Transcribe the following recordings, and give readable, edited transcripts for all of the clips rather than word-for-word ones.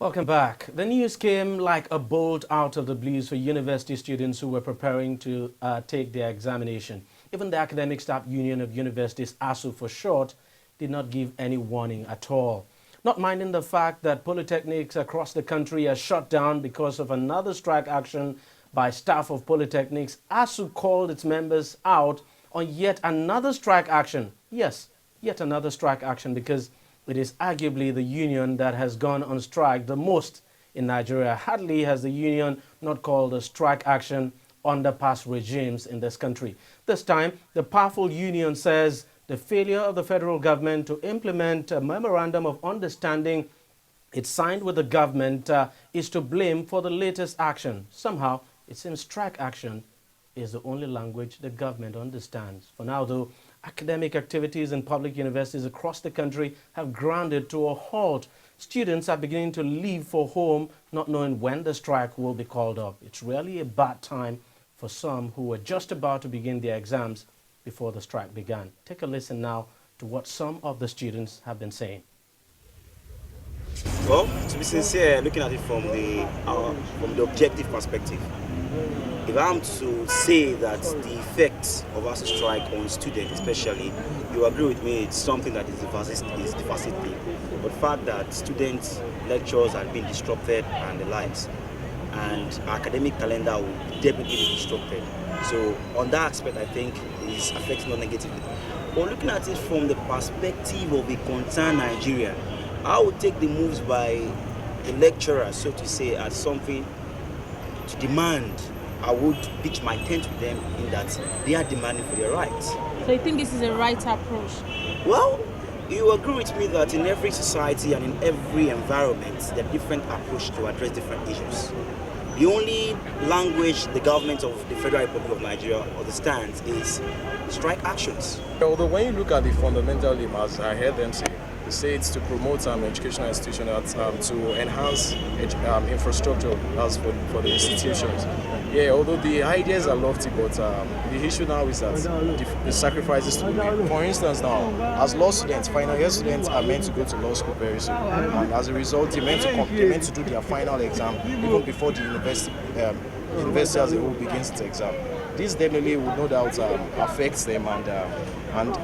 Welcome back. The news came like a bolt out of the blues for university students who were preparing to take their examination. Even the Academic Staff Union of Universities, ASUU for short, did not give any warning at all. Not minding the fact that polytechnics across the country are shut down because of another strike action by staff of polytechnics, ASUU called its members out on yet another strike action. Yes, yet another strike action, because it is arguably the union that has gone on strike the most in Nigeria. Hardly has the union not called a strike action under past regimes in this country. This time, the powerful union says the failure of the federal government to implement a memorandum of understanding it signed with the government is to blame for the latest action. Somehow, it seems strike action is the only language the government understands. For now, though, academic activities in public universities across the country have grounded to a halt. Students are beginning to leave for home, not knowing when the strike will be called up. It's really a bad time for some who were just about to begin their exams before the strike began. Take a listen now to what some of the students have been saying. Well, to be sincere, looking at it from the objective perspective, if I'm to say that the effects of ASUU strike on students especially, you agree with me, it's something that is devastating. But the fact that students' lectures are being disrupted and the likes, and our academic calendar will definitely be disrupted. So on that aspect, I think it's affecting us negatively. But looking at it from the perspective of a concerned Nigeria, I would take the moves by the lecturers, so to say, as something to demand. I would pitch my tent with them in that they are demanding for their rights. So you think this is a right approach? Well, you agree with me that in every society and in every environment, there are different approaches to address different issues. The only language the government of the Federal Republic of Nigeria understands is strike actions. Although when you look at the fundamental aim, as I heard them say, they say it's to promote educational institutions to enhance infrastructure as for the institutions. Yeah, although the ideas are lofty, but the issue now is that the sacrifices to be made. For instance, now, as law students, final year students are meant to go to law school very soon, and as a result, they're meant to do their final exam even before the university as a whole begins its exam. This definitely would no doubt affect them, and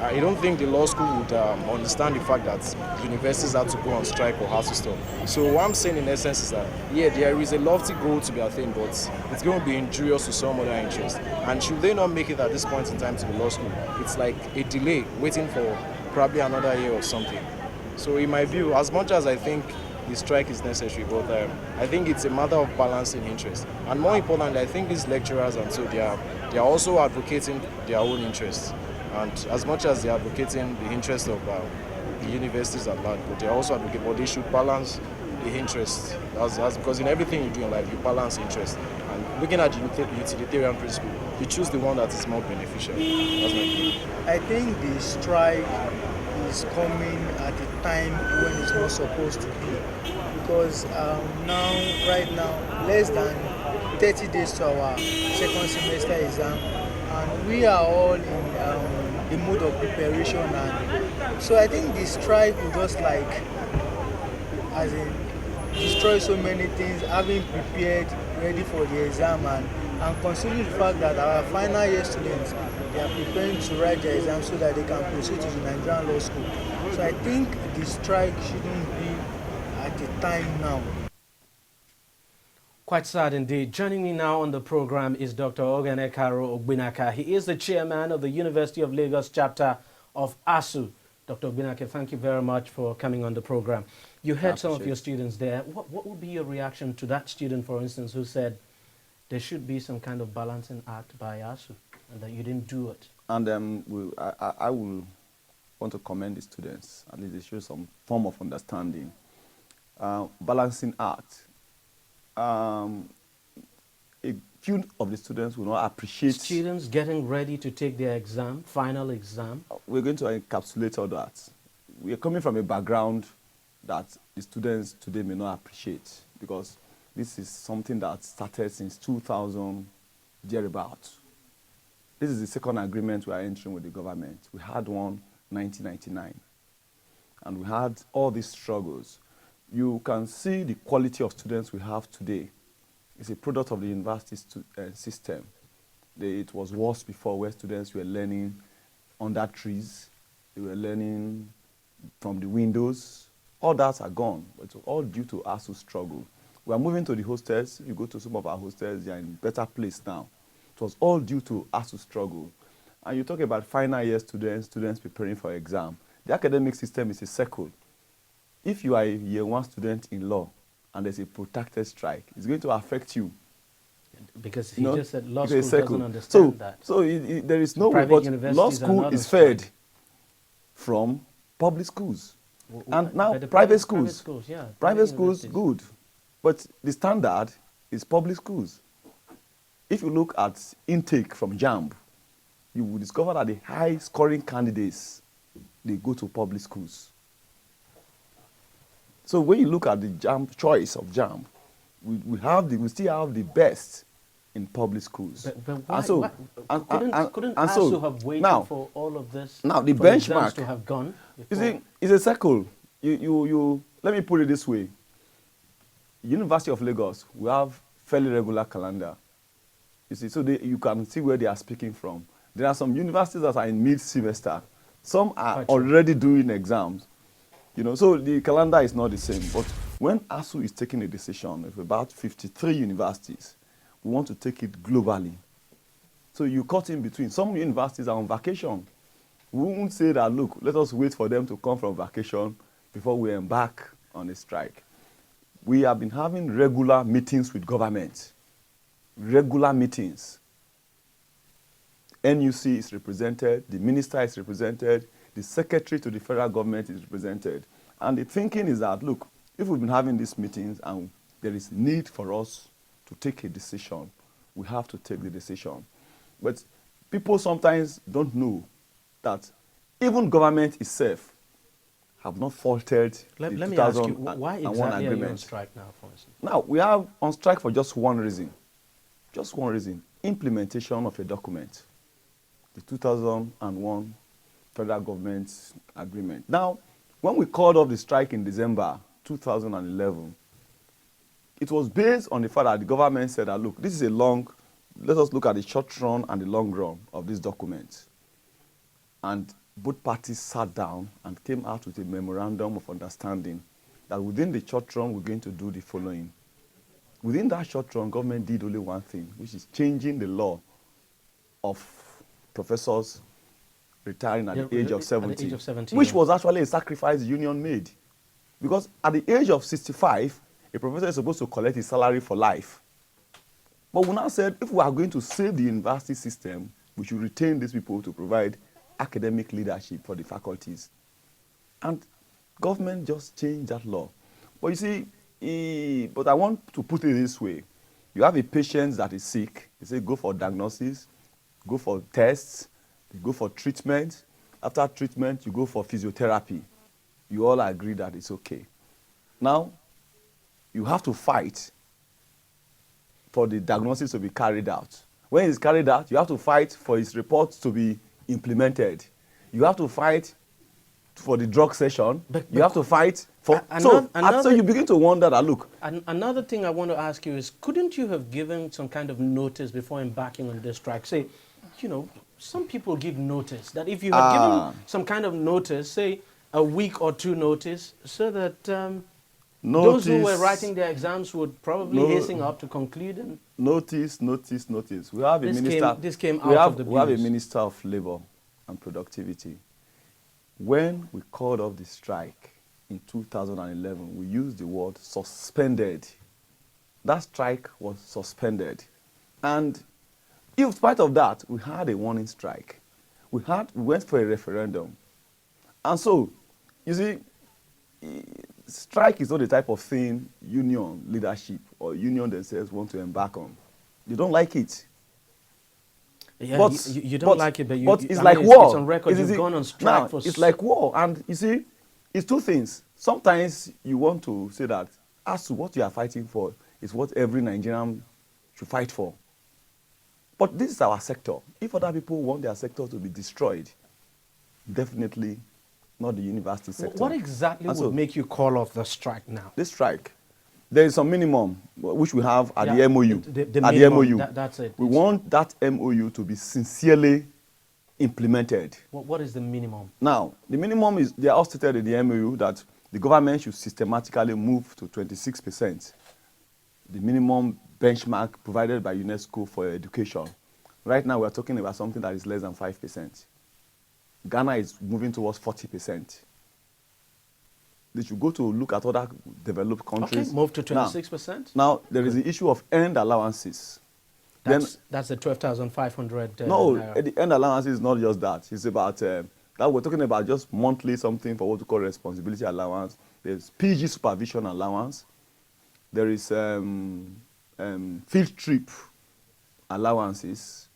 I don't think the law school would understand the fact that universities have to go on strike or have to stop. So what I'm saying in essence is that, yeah, there is a lofty goal to be attained, but it's going to be injurious to some other interests. And should they not make it at this point in time to the law school, it's like a delay waiting for probably another year or something. So in my view, as much as I think the strike is necessary, but I think it's a matter of balancing interest. And more importantly, I think these lecturers, and so they are also advocating their own interests. And as much as they are advocating the interest of the universities at large, but they are also advocating, but they should balance the interests. Because in everything you do in life, you balance interest. And looking at the utilitarian principle, you choose the one that is more beneficial. That's my view. I think the strike is coming at a time when it's not supposed to be, because right now, less than 30 days to our second semester exam, and we are all in the mood of preparation, and so I think the strike will just as in destroy so many things, having prepared, ready for the exam, and considering the fact that our final year students, they are preparing to write their exam so that they can proceed to the Nigerian law school. So I think the strike shouldn't be at the time now. Quite sad indeed. Joining me now on the program is Dr. Oghenekaro Ogbinaka. He is the chairman of the University of Lagos chapter of ASUU. Dr. Ogbinaka, thank you very much for coming on the program. You heard some of your students there. What would be your reaction to that student, for instance, who said there should be some kind of balancing act by ASUU and that you didn't do it? And I will want to commend the students. At least they show some form of understanding. Balancing act. A few of the students will not appreciate... Students getting ready to take their exam, final exam? We're going to encapsulate all that. We are coming from a background that the students today may not appreciate, because this is something that started since 2000, thereabout. This is the second agreement we are entering with the government. We had one in 1999, and we had all these struggles. you can see the quality of students we have today. It's a product of the university system. It was worse before, where students were learning under trees. They were learning from the windows. All that are gone. It's all due to ASUU struggle. We are moving to the hostels. You go to some of our hostels, they are in a better place now. It was all due to ASUU struggle. And you talk about final year students preparing for exam. The academic system is a circle. If you are a year one student in law and there's a protracted strike, it's going to affect you. Because he just said law school doesn't understand that. So there is no way, Private but universities law are school not is on strike. fed from public schools. And By now the private schools, yeah, private schools, universities. good. But the standard is public schools. If you look at intake from JAMB, you will discover that the high-scoring candidates, they go to public schools. So when you look at the JAMB choice of JAMB, we still have the best in public schools. But why, and so, couldn't and so ASUU have waited now, for all of this? Now the for the exams benchmark to have gone. you see, it's a circle. Let me put it this way. University of Lagos, we have fairly regular calendar. You see, so you can see where they are speaking from. There are some universities that are in mid-semester. Some are already doing exams. So the calendar is not the same. But when ASUU is taking a decision of about 53 universities, we want to take it globally. So you cut in between. Some universities are on vacation. We won't say that, look, let us wait for them to come from vacation before we embark on a strike. We have been having regular meetings with government. Regular meetings. NUC is represented, the minister is represented, the secretary to the federal government is represented. And the thinking is that, look, if we've been having these meetings and there is need for us to take a decision, we have to take the decision. But people sometimes don't know that even government itself have not faltered Let the me ask you, 2001 why exactly are you on agreement. strike now, for instance? Now, we are on strike for just one reason. Just one reason. Implementation of a document. The 2001 federal government agreement. Now, when we called off the strike in December 2011, it was based on the fact that the government said that, look, this is let us look at the short run and the long run of this document. And both parties sat down and came out with a memorandum of understanding that within the short run, we're going to do the following. Within that short run, government did only one thing, which is changing the law of professors retiring at the age of 70, at the age of 70, which was actually a sacrifice the union made. Because at the age of 65, a professor is supposed to collect his salary for life. But we now said, if we are going to save the university system, we should retain these people to provide academic leadership for the faculties. And government just changed that law. But you see, but I want to put it this way. You have a patient that is sick. You say, go for diagnosis, go for tests, you go for treatment. After treatment, you go for physiotherapy. You all agree that it's okay. Now, you have to fight for the diagnosis to be carried out. When it's carried out, you have to fight for his report to be implemented. You have to fight for the drug session. You have to fight for... So you begin to wonder that, look... Another thing I want to ask you is, couldn't you have given some kind of notice before embarking on this strike? Say, some people give notice, that if you had given some kind of notice, say a week or two notice, so that those who were writing their exams would probably hasten up to conclude. And notice. We have a minister. This came out of the blues. We have a minister of labor and productivity. When we called off the strike in 2011, we used the word suspended. That strike was suspended. And in spite of that, we had a warning strike. We went for a referendum. And so, you see, strike is not the type of thing union leadership or union themselves want to embark on. You don't like it. Yeah, you don't like it, but it's like war. It's on record. You've gone on strike for... It's like war. And you see, it's two things. Sometimes you want to say that as to what you are fighting for is what every Nigerian should fight for. But this is our sector. If other people want their sector to be destroyed, definitely not the university sector. What exactly And would so make you call off the strike now? this strike, there is some minimum which we have at Yeah, the MOU. the at the minimum, MOU, that's it. we It's- want that MOU to be sincerely implemented. What is the minimum? Now, the minimum is, they are all stated in the MOU that the government should systematically move to 26%, the minimum benchmark provided by UNESCO for education. Right now, we are talking about something that is less than 5%. Ghana is moving towards 40%. They should go to look at other developed countries. Okay, move to 26%. Now, there is the issue of earned allowances. That's the 12,500. No, naira. the earned allowance is not just that. It's about that we're talking about just monthly something for what we call responsibility allowance. There's PG supervision allowance. There is field trip allowances.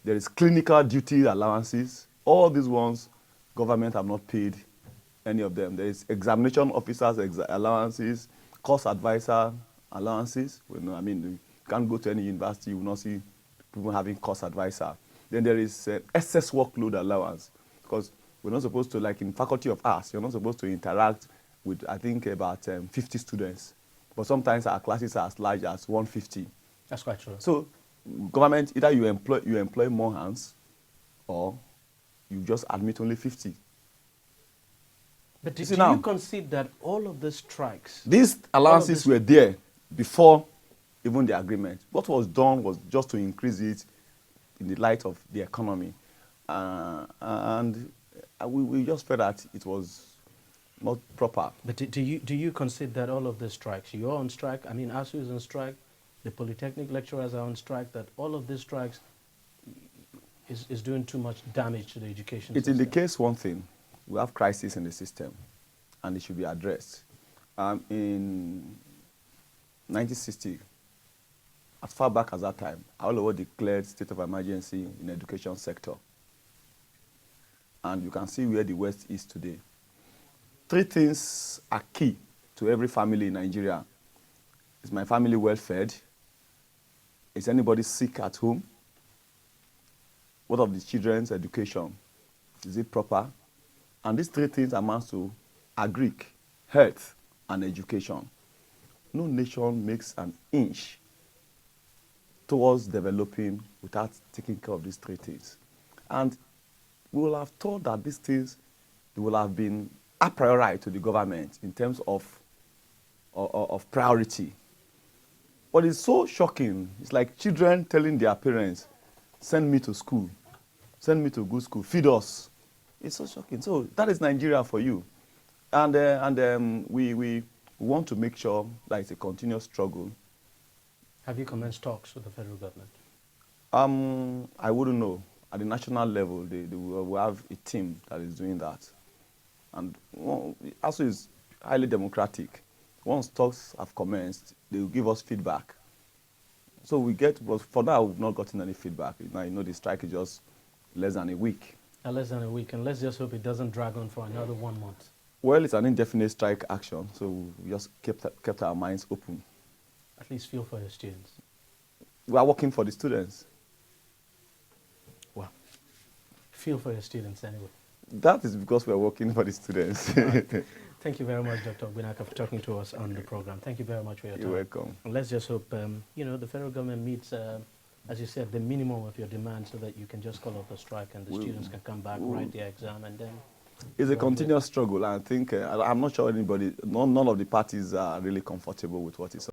There is clinical duty allowances. All these ones, government have not paid any of them. There is examination officers allowances, course advisor allowances. Well, no, I mean, you can't go to any university, you will not see people having course advisor. Then there is excess workload allowance, because we're not supposed to, like in Faculty of Arts, you're not supposed to interact with, I think, about 50 students. But sometimes our classes are as large as 150. That's quite true. So government, either you employ more hands, or you just admit only 50. But do now, you concede that all of the strikes... These allowances were there before even the agreement. What was done was just to increase it in the light of the economy. And we just felt that it was not proper. But do you concede that all of the strikes, you're on strike, I mean, ASUU is on strike, the polytechnic lecturers are on strike, that all of these strikes is doing too much damage to the education It system? indicates one thing. We have crisis in the system, and it should be addressed. In 1960, as far back as that time, all over declared state of emergency in the education sector. And you can see where the West is today. 3 things are key to every family in Nigeria. Is my family well fed? Is anybody sick at home? What of the children's education? Is it proper? And these 3 things amount to agric, health, and education. No nation makes an inch towards developing without taking care of these 3 things. And we will have thought that these things will have been a priori to the government in terms of priority. What is so shocking, it's like children telling their parents, send me to school, send me to good school, feed us. It's so shocking. So that is Nigeria for you. And we want to make sure that it's a continuous struggle. Have you commenced talks with the federal government? I wouldn't know. At the national level, they will have a team that is doing that. And ASUU is highly democratic. Once talks have commenced, they will give us feedback. So we get, but for now, we've not gotten any feedback. Now, you know, the strike is just less than a week. Less than a week, and let's just hope it doesn't drag on for another 1 month. Well, it's an indefinite strike action, so we just kept our minds open. At least feel for your students. We are working for the students. Well, feel for your students anyway. That is because we are working for the students. Right. Thank you very much, Dr. Ogbinaka, for talking to us on the program. Thank you very much for your time. You're welcome. And let's just hope, you know, the federal government meets, as you said, the minimum of your demands so that you can just call off the strike and the students can come back, write their exam, and then... It's a continuous struggle. I think, I'm not sure anybody, none of the parties are really comfortable with what is